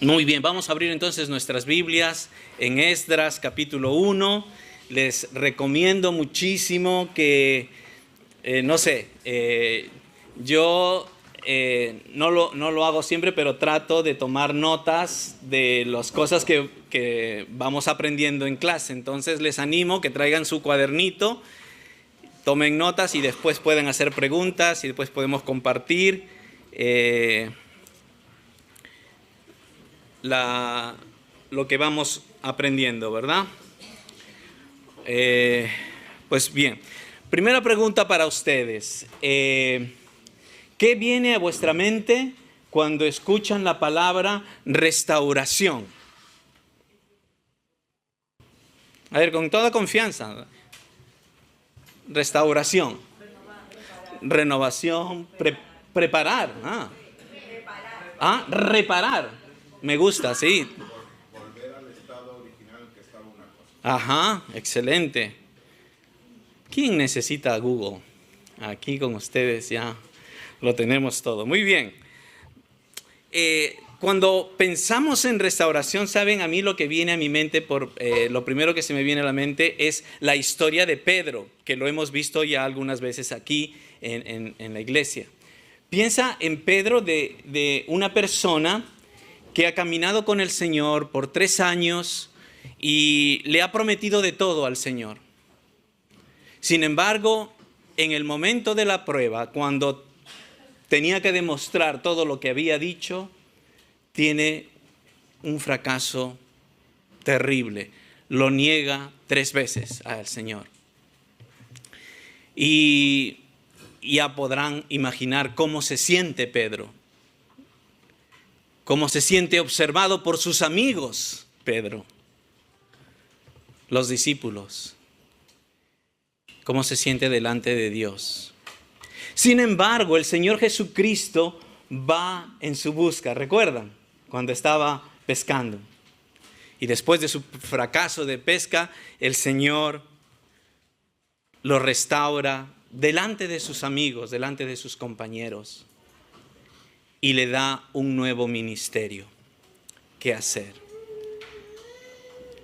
Muy bien, vamos a abrir entonces nuestras Biblias en Esdras capítulo 1. Les recomiendo muchísimo que, yo no lo hago siempre, pero trato de tomar notas de las cosas que vamos aprendiendo en clase. Entonces les animo que traigan su cuadernito, tomen notas y después pueden hacer preguntas y después podemos compartir lo que vamos aprendiendo, ¿verdad? Pues bien, primera pregunta para ustedes. ¿Qué viene a vuestra mente cuando escuchan la palabra restauración? A ver, con toda confianza. Restauración. Renovación. Preparar. Reparar. Me gusta, sí. Volver al estado original que estaba una cosa. Ajá, excelente. ¿Quién necesita Google? Aquí con ustedes ya lo tenemos todo. Muy bien. Cuando pensamos en restauración, ¿saben? A mí lo que viene a mi mente, lo primero que se me viene a la mente es la historia de Pedro, que lo hemos visto ya algunas veces aquí en la iglesia. Piensa en Pedro de una persona que ha caminado con el Señor por 3 años y le ha prometido de todo al Señor. Sin embargo, en el momento de la prueba, cuando tenía que demostrar todo lo que había dicho, tiene un fracaso terrible. Lo niega 3 veces al Señor. Y ya podrán imaginar cómo se siente Pedro. Cómo se siente observado por sus amigos, Pedro, los discípulos. Cómo se siente delante de Dios. Sin embargo, el Señor Jesucristo va en su busca. ¿Recuerdan? Cuando estaba pescando. Y después de su fracaso de pesca, el Señor lo restaura delante de sus amigos, delante de sus compañeros. Y le da un nuevo ministerio que hacer.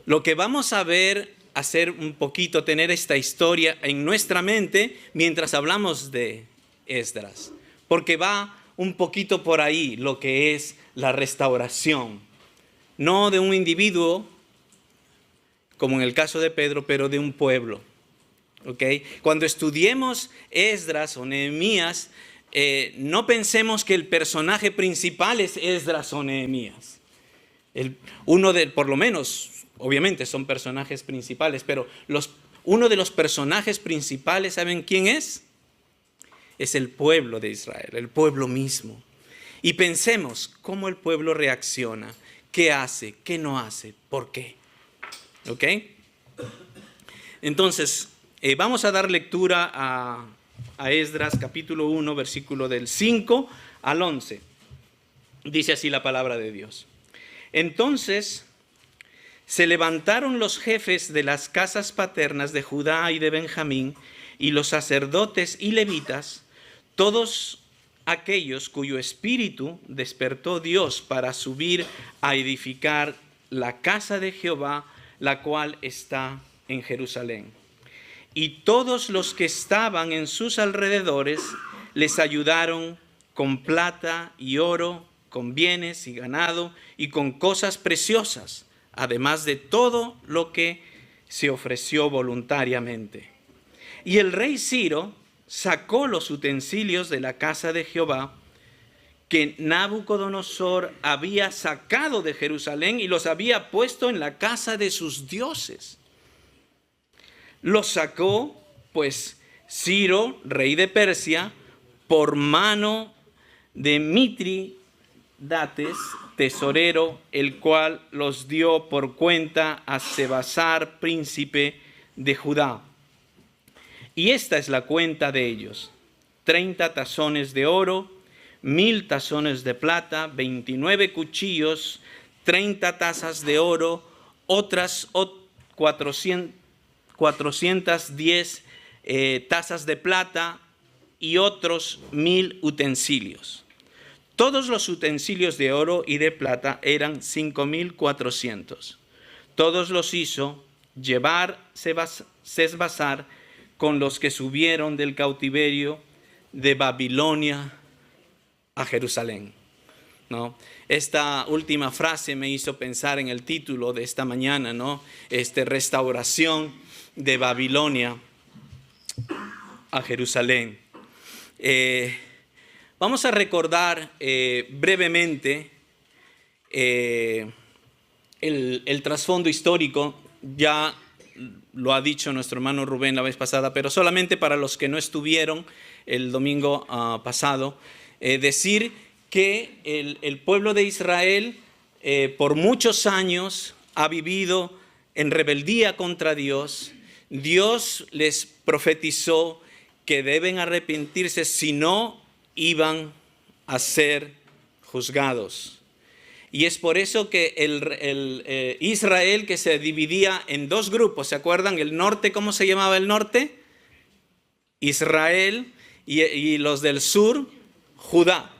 Lo que vamos a ver, hacer un poquito, tener esta historia en nuestra mente mientras hablamos de Esdras. Porque va un poquito por ahí lo que es la restauración. No de un individuo, como en el caso de Pedro, pero de un pueblo. ¿Okay? Cuando estudiemos Esdras o Nehemías, no pensemos que el personaje principal es Esdras o Nehemías. Por lo menos, obviamente son personajes principales, pero uno de los personajes principales, ¿saben quién es? Es el pueblo de Israel, el pueblo mismo. Y pensemos cómo el pueblo reacciona, qué hace, qué no hace, por qué. ¿Ok? Entonces, vamos a dar lectura a Esdras capítulo 1, versículo del 5 al 11. Dice así la palabra de Dios. Entonces se levantaron los jefes de las casas paternas de Judá y de Benjamín, y los sacerdotes y levitas, todos aquellos cuyo espíritu despertó Dios para subir a edificar la casa de Jehová, la cual está en Jerusalén. Y todos los que estaban en sus alrededores les ayudaron con plata y oro, con bienes y ganado y con cosas preciosas, además de todo lo que se ofreció voluntariamente. Y el rey Ciro sacó los utensilios de la casa de Jehová que Nabucodonosor había sacado de Jerusalén y los había puesto en la casa de sus dioses. Los sacó, pues, Ciro, rey de Persia, por mano de Mitridates, tesorero, el cual los dio por cuenta a Sebasar, príncipe de Judá. Y esta es la cuenta de ellos: 30 tazones de oro, 1000 tazones de plata, 29 cuchillos, 30 tazas de oro, otras 410 tazas de plata y otros 1000 utensilios. Todos los utensilios de oro y de plata eran 5.400. Todos los hizo llevar Sesbazar con los que subieron del cautiverio de Babilonia a Jerusalén, ¿no? Esta última frase me hizo pensar en el título de esta mañana, ¿no? Restauración de Babilonia a Jerusalén. Vamos a recordar brevemente el trasfondo histórico. Ya lo ha dicho nuestro hermano Rubén la vez pasada, pero solamente para los que no estuvieron el domingo pasado, decir que el pueblo de Israel por muchos años ha vivido en rebeldía contra Dios. Dios les profetizó que deben arrepentirse, si no iban a ser juzgados. Y es por eso que Israel, que se dividía en dos grupos, ¿se acuerdan? El norte, ¿cómo se llamaba el norte? Israel, y los del sur, Judá.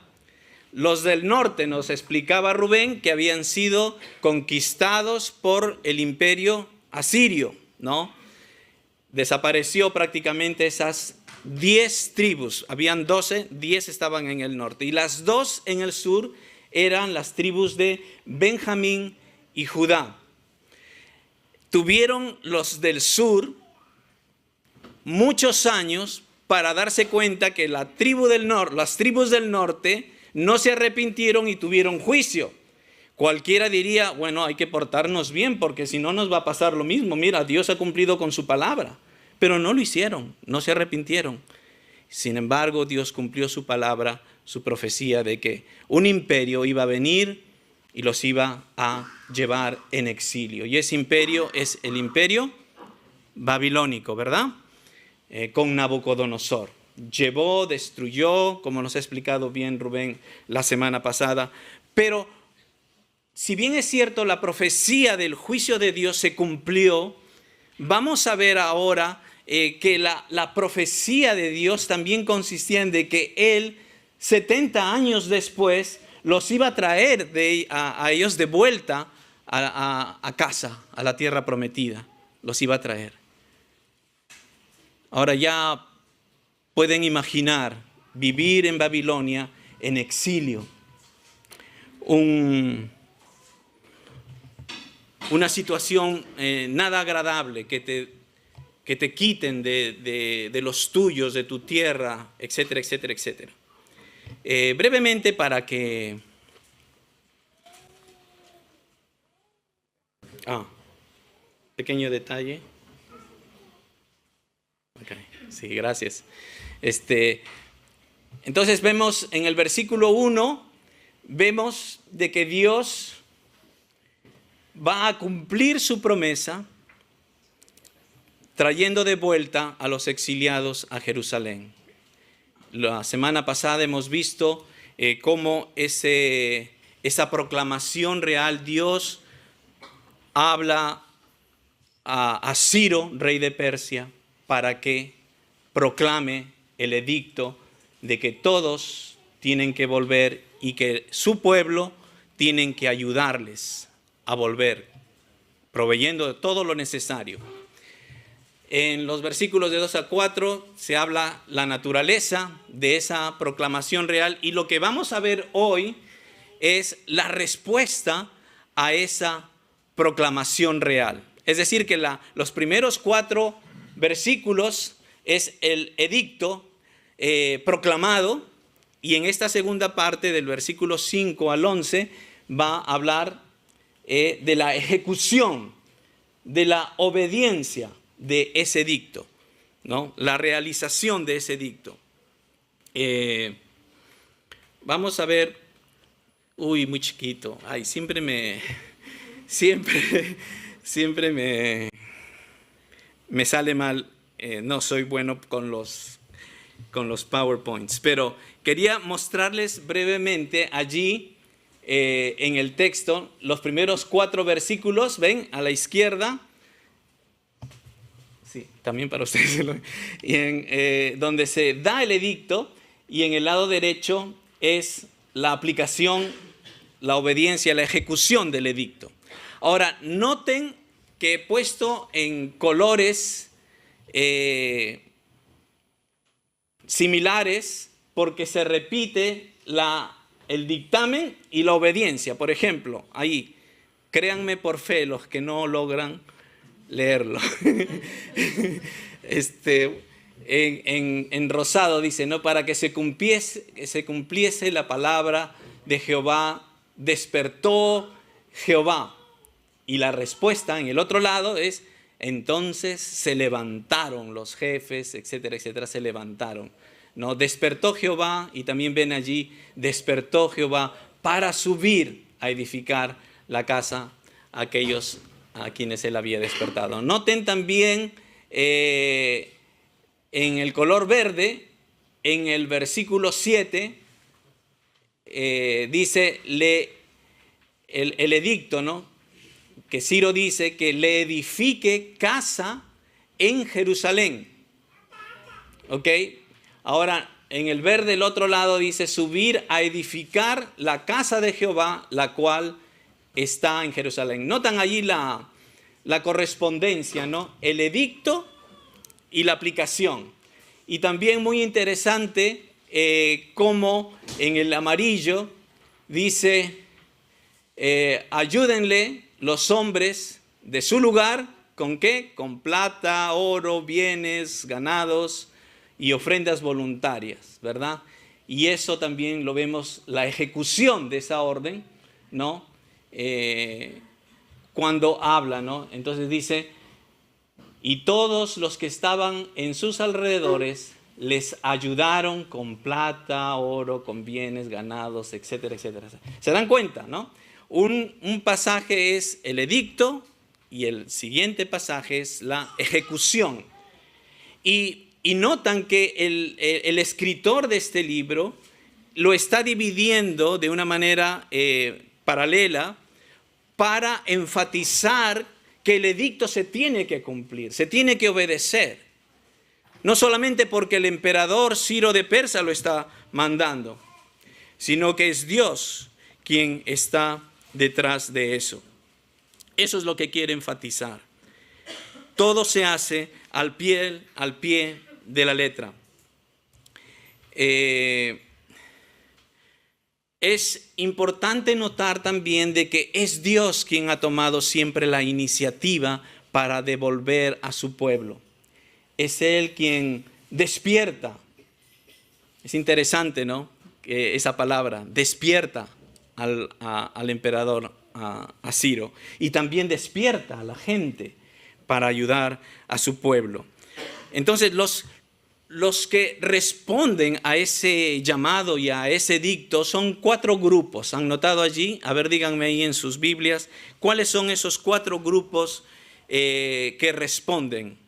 Los del norte, nos explicaba Rubén, que habían sido conquistados por el imperio asirio, ¿no? Desapareció prácticamente esas 10 tribus, habían 12, 10 estaban en el norte, y las 2 en el sur eran las tribus de Benjamín y Judá. Tuvieron los del sur muchos años para darse cuenta que las tribus del norte no se arrepintieron y tuvieron juicio. Cualquiera diría, bueno, hay que portarnos bien porque si no nos va a pasar lo mismo. Mira, Dios ha cumplido con su palabra. Pero no lo hicieron, no se arrepintieron. Sin embargo, Dios cumplió su palabra, su profecía de que un imperio iba a venir y los iba a llevar en exilio. Y ese imperio es el imperio babilónico, ¿verdad? Con Nabucodonosor. Llevó, destruyó, como nos ha explicado bien Rubén la semana pasada. Pero si bien es cierto, la profecía del juicio de Dios se cumplió, vamos a ver ahora que la profecía de Dios también consistía en de que Él, 70 años después, los iba a traer a ellos de vuelta a casa, a la tierra prometida. Los iba a traer. Ahora ya pueden imaginar vivir en Babilonia en exilio. Una situación nada agradable, que te quiten de los tuyos, de tu tierra, etcétera, etcétera, etcétera. Brevemente para que... pequeño detalle. Okay, sí, gracias. Entonces vemos en el versículo 1, vemos de que Dios va a cumplir su promesa trayendo de vuelta a los exiliados a Jerusalén. La semana pasada hemos visto cómo esa proclamación real, Dios habla a Ciro, rey de Persia, para que proclame el edicto de que todos tienen que volver y que su pueblo tienen que ayudarles a volver, proveyendo de todo lo necesario. En los versículos de 2 a 4 se habla la naturaleza de esa proclamación real, y lo que vamos a ver hoy es la respuesta a esa proclamación real. Es decir, que los primeros 4 versículos es el edicto proclamado, y en esta segunda parte del versículo 5 al 11 va a hablar de la ejecución, de la obediencia de ese edicto, ¿no? La realización de ese edicto. Vamos a ver, muy chiquito, siempre me sale mal, no soy bueno con los PowerPoints, pero quería mostrarles brevemente allí en el texto los primeros 4 versículos, ven, a la izquierda. Sí, también para ustedes. Y donde se da el edicto, y en el lado derecho es la aplicación, la obediencia, la ejecución del edicto. Ahora, noten que he puesto en colores similares porque se repite el dictamen y la obediencia. Por ejemplo, ahí, créanme por fe los que no logran leerlo. En rosado dice, ¿no? Para que se cumpliese la palabra de Jehová, despertó Jehová. Y la respuesta en el otro lado es, entonces se levantaron los jefes, etcétera, etcétera, se levantaron. ¿No? Despertó Jehová, y también ven allí, despertó Jehová para subir a edificar la casa a aquellos a quienes él había despertado. Noten también en el color verde, en el versículo 7, dice el edicto, ¿no? Que Ciro dice que le edifique casa en Jerusalén. ¿Ok? Ahora, en el verde, el otro lado dice subir a edificar la casa de Jehová, la cual está en Jerusalén. Notan allí la correspondencia, ¿no? El edicto y la aplicación. Y también muy interesante como en el amarillo dice, ayúdenle los hombres de su lugar, ¿con qué? Con plata, oro, bienes, ganados y ofrendas voluntarias, ¿verdad? Y eso también lo vemos, la ejecución de esa orden, ¿no? Cuando habla, ¿no? Entonces dice, y todos los que estaban en sus alrededores les ayudaron con plata, oro, con bienes, ganados, etcétera, etcétera. ¿Se dan cuenta, no? Un pasaje es el edicto y el siguiente pasaje es la ejecución. Y notan que el escritor de este libro lo está dividiendo de una manera paralela para enfatizar que el edicto se tiene que cumplir, se tiene que obedecer. No solamente porque el emperador Ciro de Persia lo está mandando, sino que es Dios quien está detrás de eso. Eso es lo que quiere enfatizar. Todo se hace al pie de la letra. Es importante notar también de que es Dios quien ha tomado siempre la iniciativa para devolver a su pueblo. Es Él quien despierta. Es interesante, ¿no? Que esa palabra, despierta al emperador, a Ciro. Y también despierta a la gente para ayudar a su pueblo. Entonces, los que responden a ese llamado y a ese edicto son 4 grupos. ¿Han notado allí? A ver, díganme ahí en sus Biblias, ¿cuáles son esos 4 grupos que responden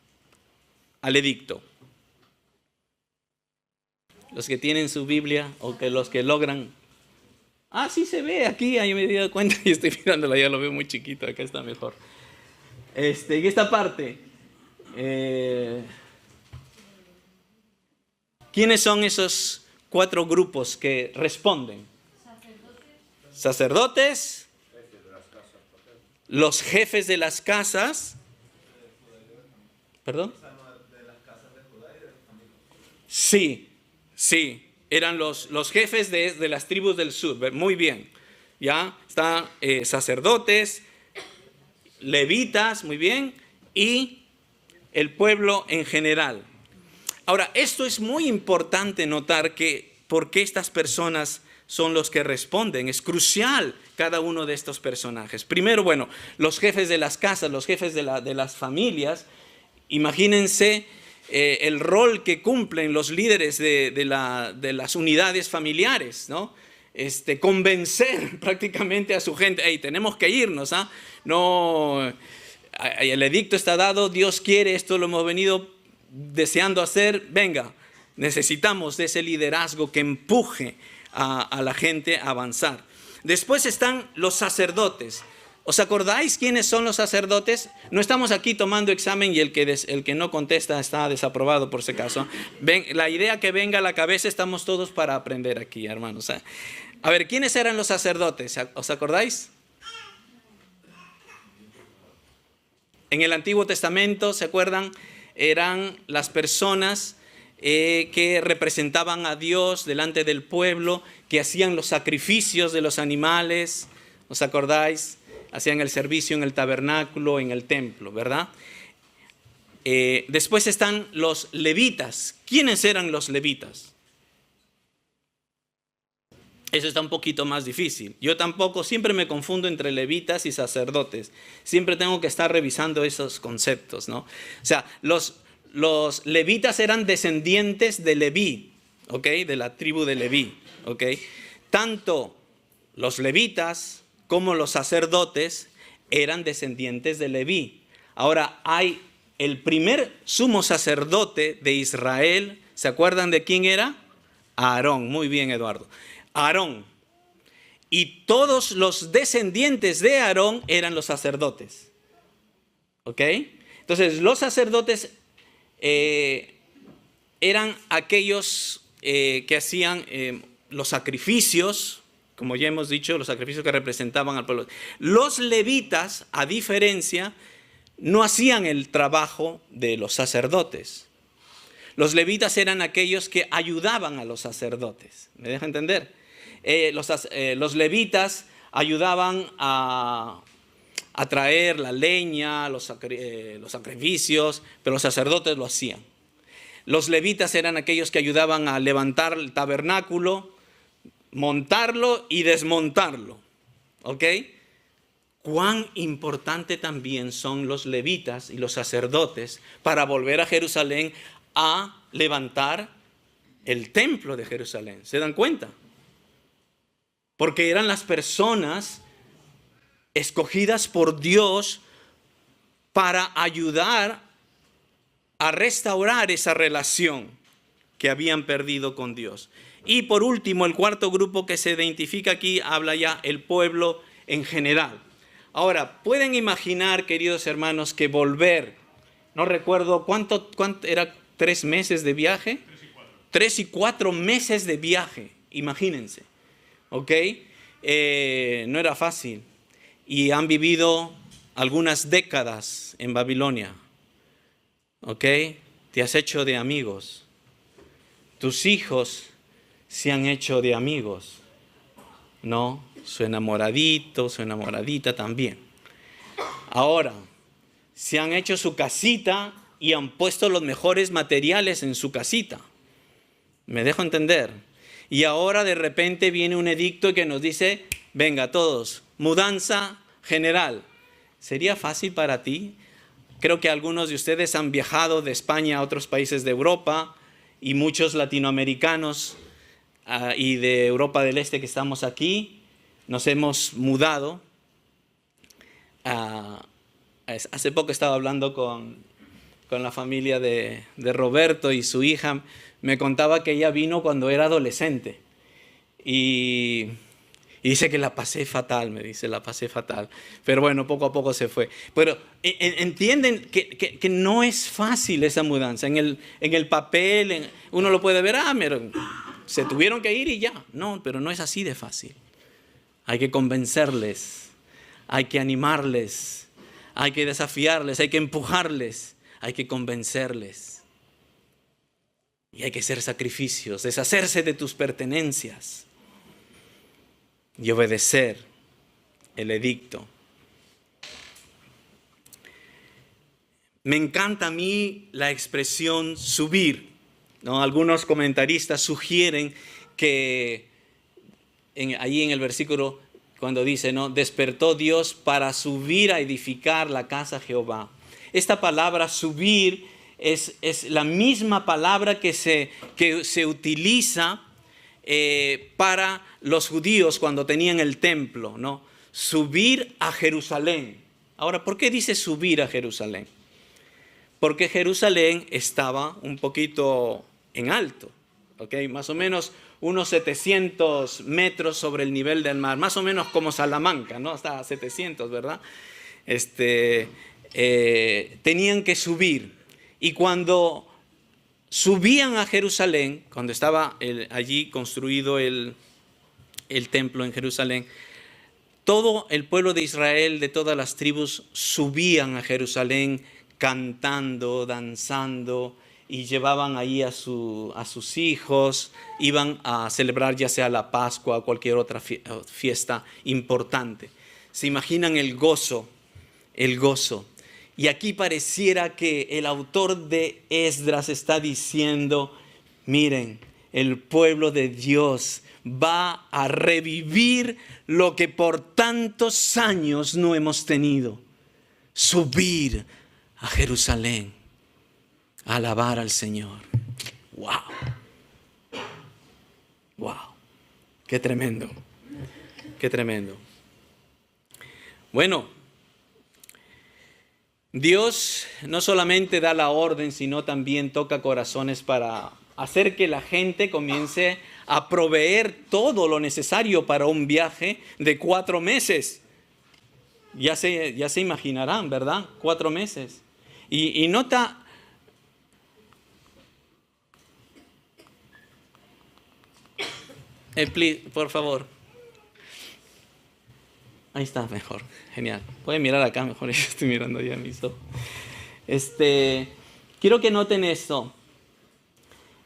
al edicto? Los que tienen su Biblia o que los que logran. Ah, sí se ve aquí, ahí me he dado cuenta y estoy mirándola, ya lo veo muy chiquito, acá está mejor. En esta parte, ¿quiénes son esos 4 grupos que responden? Sacerdotes, los jefes de las casas, ¿perdón? Sí, eran los jefes de las tribus del sur, muy bien, ya, están sacerdotes, levitas, muy bien, y el pueblo en general. Ahora, esto es muy importante notar que por qué estas personas son los que responden. Es crucial cada uno de estos personajes. Primero, bueno, los jefes de las casas, los jefes de las familias. Imagínense el rol que cumplen los líderes de las unidades familiares, ¿no? Convencer prácticamente a su gente, hey, tenemos que irnos, ¿ah? No, el edicto está dado, Dios quiere, esto lo hemos venido deseando hacer, venga, necesitamos de ese liderazgo que empuje a la gente a avanzar. Después están los sacerdotes. ¿Os acordáis quiénes son los sacerdotes? No estamos aquí tomando examen y el que no contesta está desaprobado por si acaso. La idea que venga a la cabeza, estamos todos para aprender aquí, hermanos. A ver, ¿quiénes eran los sacerdotes? ¿Os acordáis? En el Antiguo Testamento, ¿se acuerdan? Eran las personas que representaban a Dios delante del pueblo, que hacían los sacrificios de los animales, ¿os acordáis? Hacían el servicio en el tabernáculo, en el templo, ¿verdad? Después están los levitas. ¿Quiénes eran los levitas? Eso está un poquito más difícil. Yo tampoco, siempre me confundo entre levitas y sacerdotes. Siempre tengo que estar revisando esos conceptos, ¿no? O sea, los levitas eran descendientes de Leví, ¿ok? De la tribu de Leví, ¿ok? Tanto los levitas como los sacerdotes eran descendientes de Leví. Ahora, hay el primer sumo sacerdote de Israel. ¿Se acuerdan de quién era? Aarón. Muy bien, Eduardo. Aarón. Y todos los descendientes de Aarón eran los sacerdotes. ¿Ok? Entonces, los sacerdotes eran aquellos que hacían los sacrificios, como ya hemos dicho, los sacrificios que representaban al pueblo. Los levitas, a diferencia, no hacían el trabajo de los sacerdotes. Los levitas eran aquellos que ayudaban a los sacerdotes. ¿Me deja entender? Los levitas ayudaban a traer la leña, los sacrificios, pero los sacerdotes lo hacían. Los levitas eran aquellos que ayudaban a levantar el tabernáculo, montarlo y desmontarlo. ¿Ok? Cuán importante también son los levitas y los sacerdotes para volver a Jerusalén a levantar el templo de Jerusalén. ¿Se dan cuenta? Porque eran las personas escogidas por Dios para ayudar a restaurar esa relación que habían perdido con Dios. Y por último, el cuarto grupo que se identifica aquí habla ya el pueblo en general. Ahora, pueden imaginar, queridos hermanos, que volver, no recuerdo cuánto era, 3 meses de viaje. 3 y 4 meses de viaje, imagínense. ¿Ok? No era fácil. Y han vivido algunas décadas en Babilonia. ¿Ok? Te has hecho de amigos. Tus hijos se han hecho de amigos. ¿No? Su enamoradito, su enamoradita también. Ahora, se han hecho su casita y han puesto los mejores materiales en su casita. ¿Me dejo entender? Y ahora de repente viene un edicto que nos dice, venga todos, mudanza general. ¿Sería fácil para ti? Creo que algunos de ustedes han viajado de España a otros países de Europa y muchos latinoamericanos y de Europa del Este que estamos aquí, nos hemos mudado. Hace poco estaba hablando con la familia de Roberto y su hija. Me contaba que ella vino cuando era adolescente y dice que la pasé fatal, me dice, la pasé fatal. Pero bueno, poco a poco se fue. Pero entienden que no es fácil esa mudanza. En el papel uno lo puede ver, pero se tuvieron que ir y ya. No, pero no es así de fácil. Hay que convencerles, hay que animarles, hay que desafiarles, hay que empujarles, hay que convencerles. Y hay que hacer sacrificios, deshacerse de tus pertenencias y obedecer el edicto. Me encanta a mí la expresión subir, ¿no? Algunos comentaristas sugieren que allí en el versículo cuando dice, ¿no? Despertó Dios para subir a edificar la casa de Jehová. Esta palabra subir es la misma palabra que se utiliza para los judíos cuando tenían el templo, ¿no? Subir a Jerusalén. Ahora, ¿por qué dice subir a Jerusalén? Porque Jerusalén estaba un poquito en alto, ¿ok? Más o menos unos 700 metros sobre el nivel del mar, más o menos como Salamanca, ¿no? Hasta 700, ¿verdad? Tenían que subir. Y cuando subían a Jerusalén, cuando estaba allí construido el el templo en Jerusalén, todo el pueblo de Israel, de todas las tribus, subían a Jerusalén cantando, danzando, y llevaban ahí a sus hijos, iban a celebrar ya sea la Pascua o cualquier otra fiesta importante. ¿Se imaginan el gozo? El gozo. Y aquí pareciera que el autor de Esdras está diciendo, miren, el pueblo de Dios va a revivir lo que por tantos años no hemos tenido. Subir a Jerusalén, a alabar al Señor. ¡Wow! ¡Wow! ¡Qué tremendo! ¡Qué tremendo! Bueno, Dios no solamente da la orden, sino también toca corazones para hacer que la gente comience a proveer todo lo necesario para un viaje de 4 meses. Ya se imaginarán, ¿verdad? 4 meses. Y nota, por favor. Ahí está, mejor. Genial. Pueden mirar acá mejor. Yo estoy mirando ya mis ojos. Quiero que noten esto.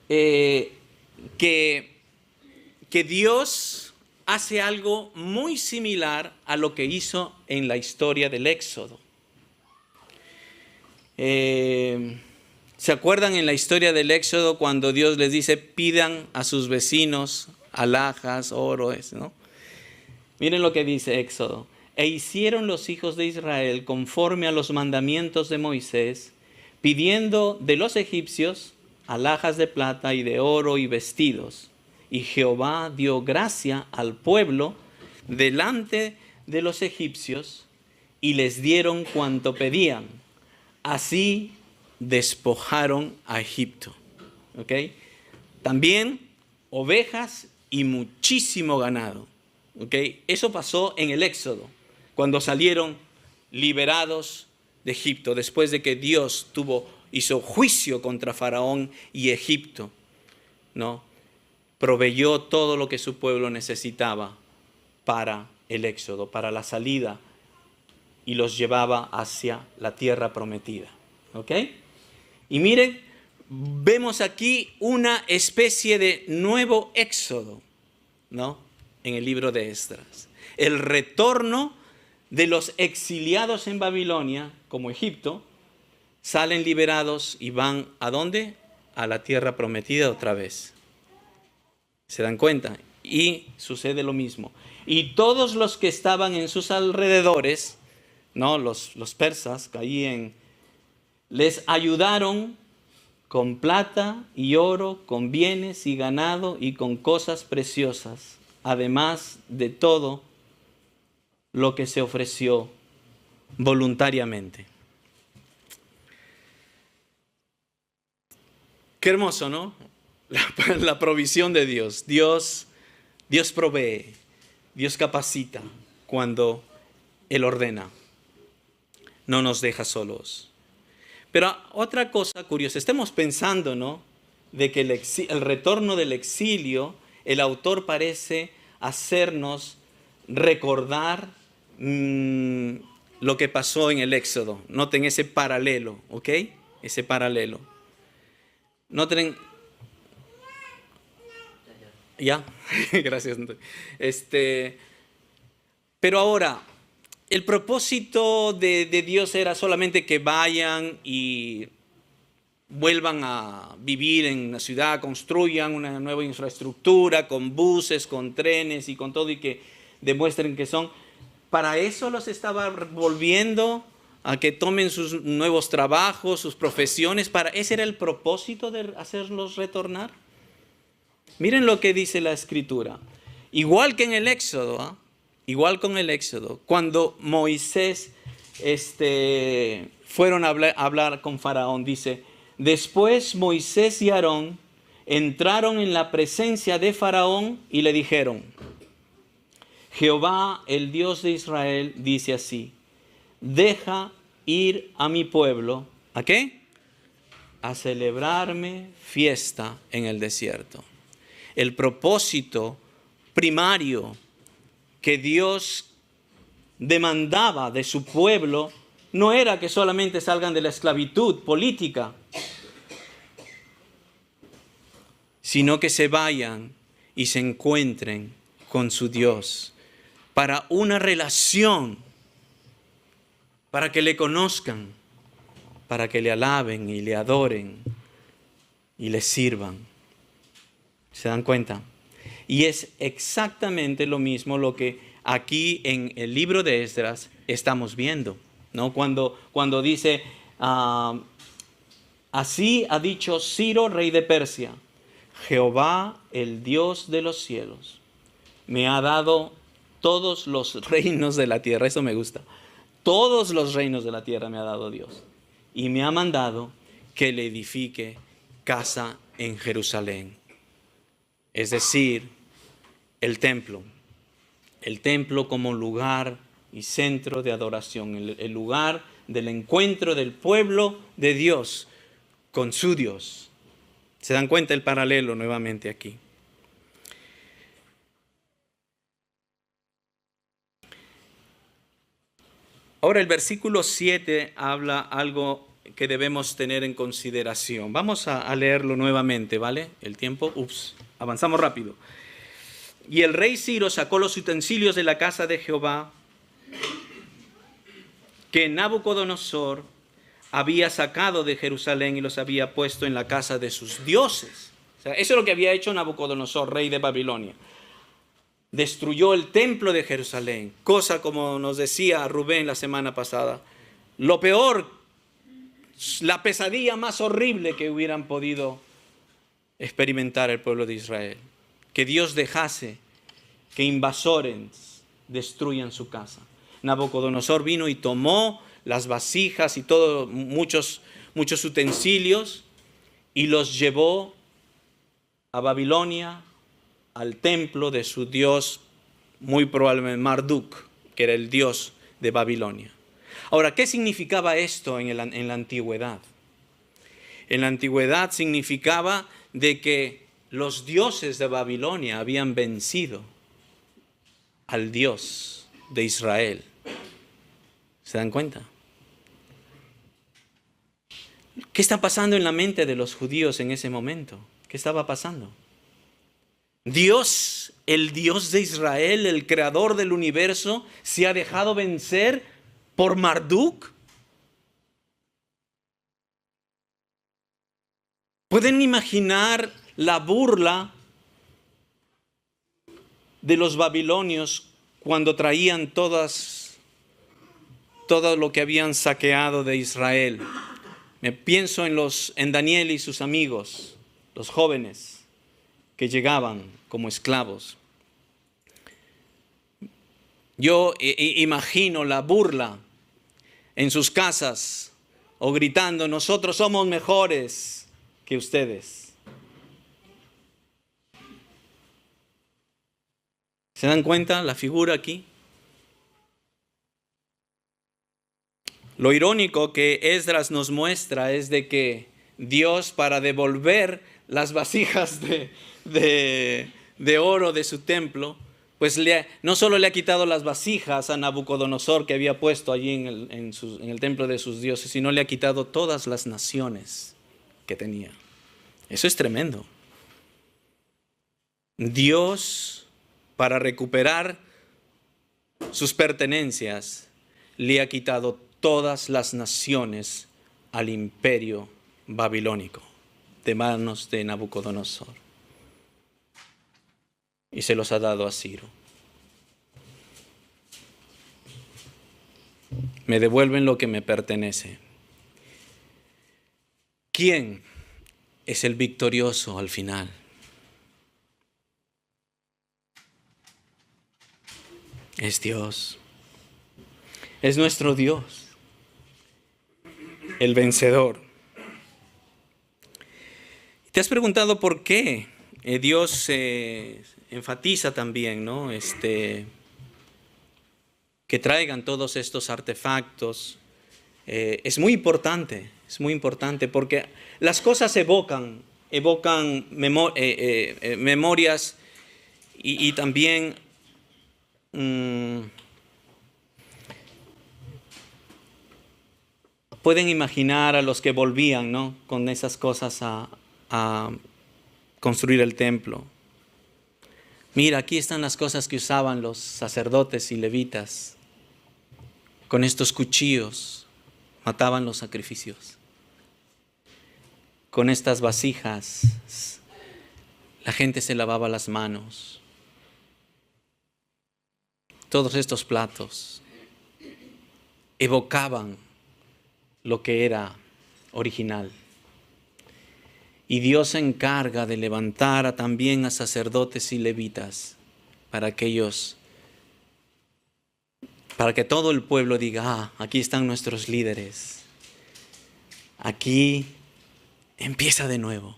Que Dios hace algo muy similar a lo que hizo en la historia del Éxodo. ¿Se acuerdan en la historia del Éxodo cuando Dios les dice pidan a sus vecinos alhajas, oro, ¿no? Miren lo que dice Éxodo. E hicieron los hijos de Israel conforme a los mandamientos de Moisés, pidiendo de los egipcios alhajas de plata y de oro y vestidos. Y Jehová dio gracia al pueblo delante de los egipcios y les dieron cuanto pedían. Así despojaron a Egipto. ¿Ok? También ovejas y muchísimo ganado. ¿Ok? Eso pasó en el Éxodo, cuando salieron liberados de Egipto, después de que Dios hizo juicio contra Faraón y Egipto, ¿no? Proveyó todo lo que su pueblo necesitaba para el Éxodo, para la salida, y los llevaba hacia la tierra prometida. ¿Ok? Y miren, vemos aquí una especie de nuevo Éxodo, ¿no? En el libro de Esdras. El retorno de los exiliados en Babilonia, como Egipto, salen liberados y van ¿a dónde? A la tierra prometida otra vez. ¿Se dan cuenta? Y sucede lo mismo. Y todos los que estaban en sus alrededores, ¿no? Los persas, les ayudaron con plata y oro, con bienes y ganado y con cosas preciosas, además de todo lo que se ofreció voluntariamente. Qué hermoso, ¿no? La provisión de Dios. Dios provee, Dios capacita cuando Él ordena. No nos deja solos. Pero otra cosa curiosa, estamos pensando, ¿no? De que el retorno del exilio, el autor parece hacernos recordar lo que pasó en el Éxodo. Noten ese paralelo, ¿ok? Ese paralelo. Noten. Ya, gracias. Pero ahora, el propósito de Dios era solamente que vayan y vuelvan a vivir en la ciudad, construyan una nueva infraestructura con buses, con trenes y con todo, y que demuestren que son. Para eso los estaba volviendo a que tomen sus nuevos trabajos, sus profesiones. Ese era el propósito de hacerlos retornar. Miren lo que dice la Escritura. Igual que en el Éxodo, igual con el Éxodo, cuando Moisés fueron a hablar con Faraón, dice: después Moisés y Aarón entraron en la presencia de Faraón y le dijeron: Jehová, el Dios de Israel, dice así: deja ir a mi pueblo, ¿a qué? A celebrarme fiesta en el desierto. El propósito primario que Dios demandaba de su pueblo no era que solamente salgan de la esclavitud política, sino que se vayan y se encuentren con su Dios para una relación, para que le conozcan, para que le alaben y le adoren y le sirvan. ¿Se dan cuenta? Y es exactamente lo mismo lo que aquí en el libro de Esdras estamos viendo, ¿no? Cuando dice, así ha dicho Ciro, rey de Persia, Jehová, el Dios de los cielos, me ha dado todos los reinos de la tierra. Eso me gusta. Todos los reinos de la tierra me ha dado Dios. Y me ha mandado que le edifique casa en Jerusalén. Es decir, el templo. El templo como lugar y centro de adoración. El lugar del encuentro del pueblo de Dios con su Dios. ¿Se dan cuenta el paralelo nuevamente aquí? Ahora el versículo 7 habla algo que debemos tener en consideración. Vamos a leerlo nuevamente, ¿vale? El tiempo, avanzamos rápido. Y el rey Ciro sacó los utensilios de la casa de Jehová que Nabucodonosor había sacado de Jerusalén y los había puesto en la casa de sus dioses. O sea, eso es lo que había hecho Nabucodonosor, rey de Babilonia. Destruyó el templo de Jerusalén, cosa como nos decía Rubén la semana pasada, lo peor, la pesadilla más horrible que hubieran podido experimentar el pueblo de Israel. Que Dios dejase que invasores destruyan su casa. Nabucodonosor vino y tomó las vasijas y muchos utensilios y los llevó a Babilonia, al templo de su dios, muy probablemente Marduk, que era el dios de Babilonia. Ahora, ¿qué significaba esto en la antigüedad? En la antigüedad significaba de que los dioses de Babilonia habían vencido al Dios de Israel. ¿Se dan cuenta? ¿Qué está pasando en la mente de los judíos en ese momento? ¿Qué estaba pasando? Dios, el Dios de Israel, el creador del universo, se ha dejado vencer por Marduk. ¿Pueden imaginar la burla de los babilonios cuando traían todo lo que habían saqueado de Israel? Me pienso en Daniel y sus amigos, los jóvenes que llegaban como esclavos. Yo imagino la burla en sus casas o gritando, nosotros somos mejores que ustedes. ¿Se dan cuenta la figura aquí? Lo irónico que Esdras nos muestra es de que Dios, para devolver las vasijas de oro de su templo, pues no solo le ha quitado las vasijas a Nabucodonosor que había puesto allí en el templo de sus dioses, sino le ha quitado todas las naciones que tenía. Eso es tremendo. Dios, para recuperar sus pertenencias, le ha quitado todas las naciones al imperio babilónico de manos de Nabucodonosor y se los ha dado a Ciro. Me devuelven lo que me pertenece. ¿Quién es el victorioso al final? Es Dios. Es nuestro Dios, el vencedor. ¿Te has preguntado por qué Dios enfatiza también, ¿no? Que traigan todos estos artefactos? Es muy importante porque las cosas evocan memorias Y también pueden imaginar a los que volvían, ¿no?, con esas cosas a construir el templo. Mira, aquí están las cosas que usaban los sacerdotes y levitas. Con estos cuchillos mataban los sacrificios. Con estas vasijas la gente se lavaba las manos. Todos estos platos evocaban lo que era original. Y Dios se encarga de levantar también a sacerdotes y levitas para que todo el pueblo diga, aquí están nuestros líderes. Aquí empieza de nuevo.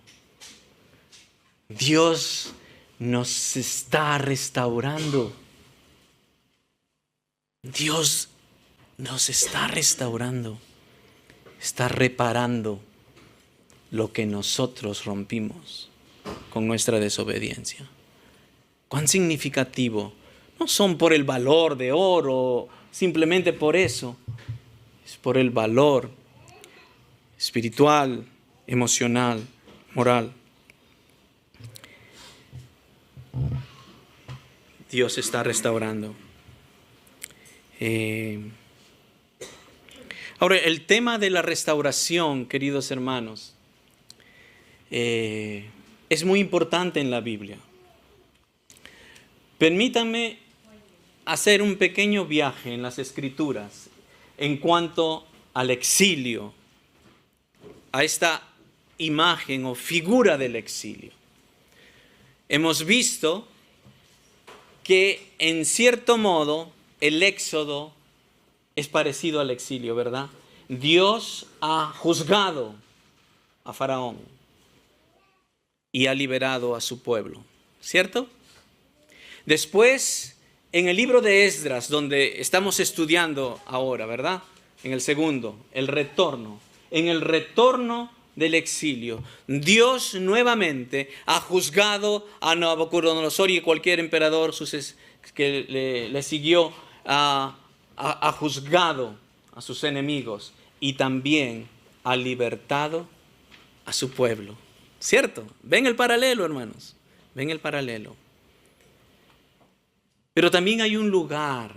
Dios nos está restaurando. Dios nos está restaurando. Está reparando lo que nosotros rompimos con nuestra desobediencia. Cuán significativo. No son por el valor de oro, simplemente por eso. Es por el valor espiritual, emocional, moral. Dios está restaurando. Ahora, el tema de la restauración, queridos hermanos, es muy importante en la Biblia. Permítanme hacer un pequeño viaje en las Escrituras en cuanto al exilio, a esta imagen o figura del exilio. Hemos visto que en cierto modo el éxodo es parecido al exilio, ¿verdad? Dios ha juzgado a Faraón y ha liberado a su pueblo, ¿cierto? Después, en el libro de Esdras, donde estamos estudiando ahora, ¿verdad? En el segundo, el retorno. En el retorno del exilio, Dios nuevamente ha juzgado a Nabucodonosor y cualquier emperador que le siguió, ha juzgado a sus enemigos y también ha libertado a su pueblo. ¿Cierto? ¿Ven el paralelo, hermanos? ¿Ven el paralelo? Pero también hay un lugar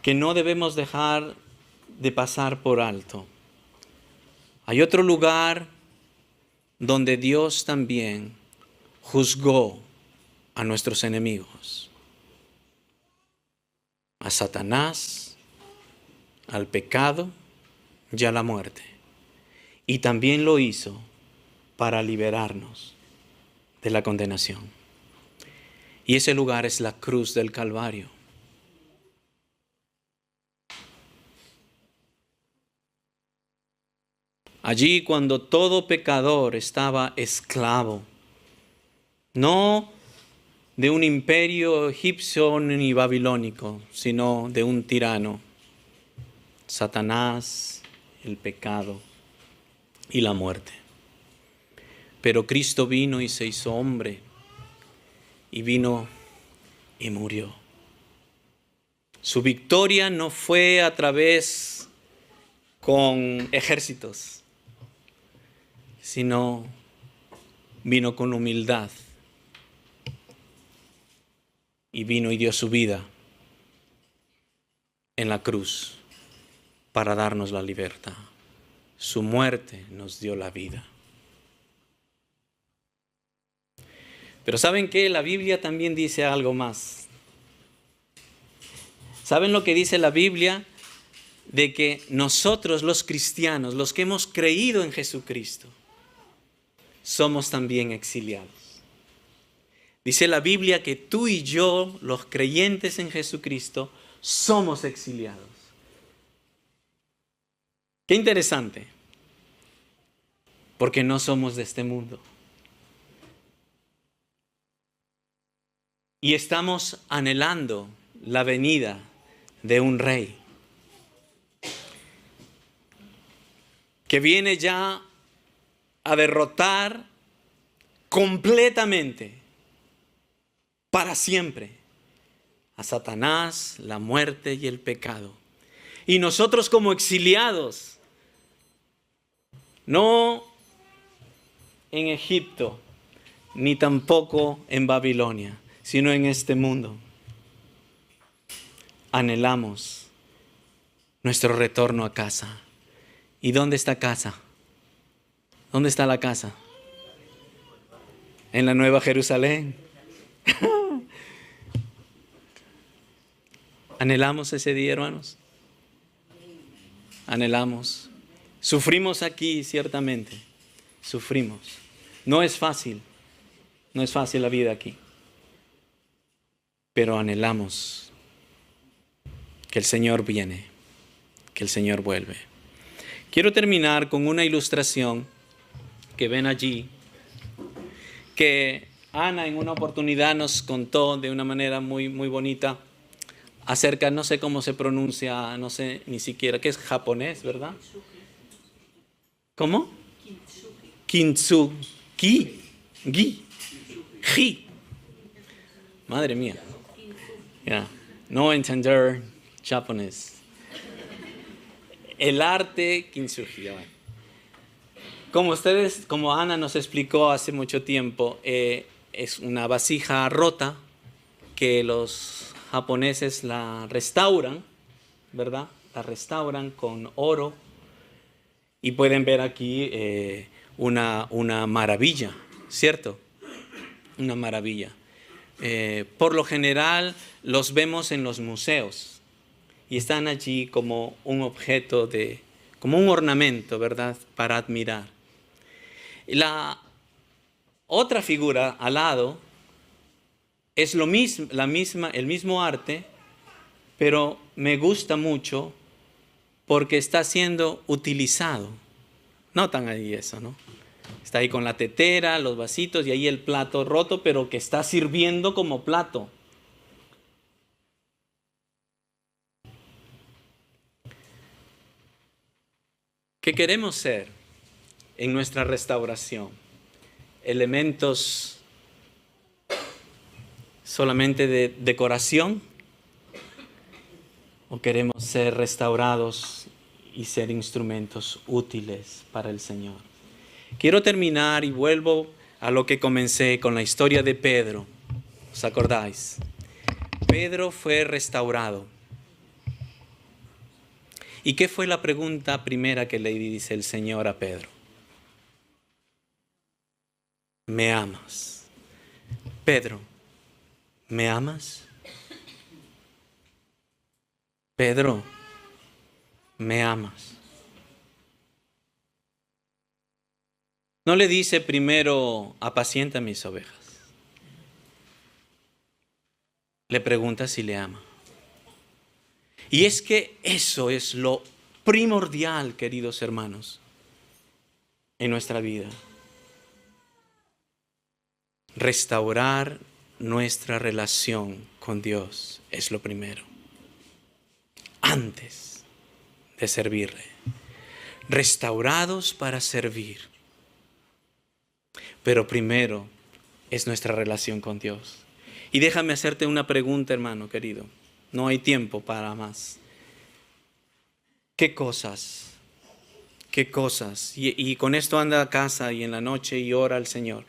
que no debemos dejar de pasar por alto. Hay otro lugar donde Dios también juzgó a nuestros enemigos, a Satanás, al pecado y a la muerte. Y también lo hizo para liberarnos de la condenación. Y ese lugar es la cruz del Calvario. Allí cuando todo pecador estaba esclavo, no de un imperio egipcio ni babilónico, sino de un tirano, Satanás, el pecado y la muerte. Pero Cristo vino y se hizo hombre, y vino y murió. Su victoria no fue a través con ejércitos, sino vino con humildad. Y vino y dio su vida en la cruz para darnos la libertad. Su muerte nos dio la vida. Pero ¿saben qué? La Biblia también dice algo más. ¿Saben lo que dice la Biblia? De que nosotros los cristianos, los que hemos creído en Jesucristo, somos también exiliados. Dice la Biblia que tú y yo, los creyentes en Jesucristo, somos exiliados. Qué interesante, porque no somos de este mundo. Y estamos anhelando la venida de un rey que viene ya a derrotar completamente para siempre a Satanás, la muerte y el pecado. Y nosotros como exiliados, no en Egipto, ni tampoco en Babilonia, sino en este mundo, anhelamos nuestro retorno a casa. ¿Y dónde está casa? ¿Dónde está la casa? En la Nueva Jerusalén. ¿Anhelamos ese día, hermanos? Anhelamos. Sufrimos aquí, ciertamente. Sufrimos. No es fácil. No es fácil la vida aquí. Pero anhelamos que el Señor viene, que el Señor vuelve. Quiero terminar con una ilustración que ven allí, que Ana en una oportunidad nos contó de una manera muy, muy bonita acerca, no sé cómo se pronuncia, no sé ni siquiera, que es japonés, ¿verdad? ¿Cómo? Kintsugi. Gi. Madre mía. Yeah. No entender japonés. El arte kintsugi. Como Ana nos explicó hace mucho tiempo, es una vasija rota que los japoneses la restauran, ¿verdad? La restauran con oro y pueden ver aquí una maravilla, ¿cierto? Una maravilla. Por lo general los vemos en los museos y están allí como un objeto como un ornamento, ¿verdad? Para admirar. La otra figura al lado es el mismo arte, pero me gusta mucho porque está siendo utilizado. Notan ahí eso, ¿no? Está ahí con la tetera, los vasitos y ahí el plato roto, pero que está sirviendo como plato. ¿Qué queremos ser en nuestra restauración? ¿Elementos solamente de decoración? ¿O queremos ser restaurados y ser instrumentos útiles para el Señor? Quiero terminar y vuelvo a lo que comencé con la historia de Pedro. ¿Os acordáis? Pedro fue restaurado. ¿Y qué fue la pregunta primera que le dice el Señor a Pedro? ¿Me amas? Pedro, ¿me amas? Pedro, ¿me amas? No le dice primero, apacienta mis ovejas. Le pregunta si le ama. Y es que eso es lo primordial, queridos hermanos, en nuestra vida. Restaurar nuestra relación con Dios es lo primero. Antes de servirle. Restaurados para servir. Pero primero es nuestra relación con Dios. Y déjame hacerte una pregunta, hermano querido. No hay tiempo para más. ¿Qué cosas? ¿Qué cosas? Y con esto anda a casa y en la noche y ora al Señor.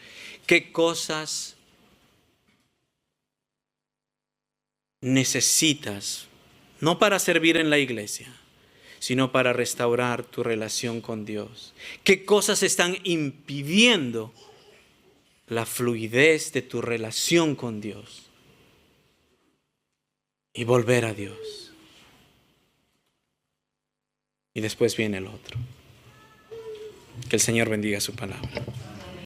¿Qué cosas necesitas? No para servir en la iglesia, sino para restaurar tu relación con Dios. ¿Qué cosas están impidiendo la fluidez de tu relación con Dios? Y volver a Dios. Y después viene el otro. Que el Señor bendiga su palabra.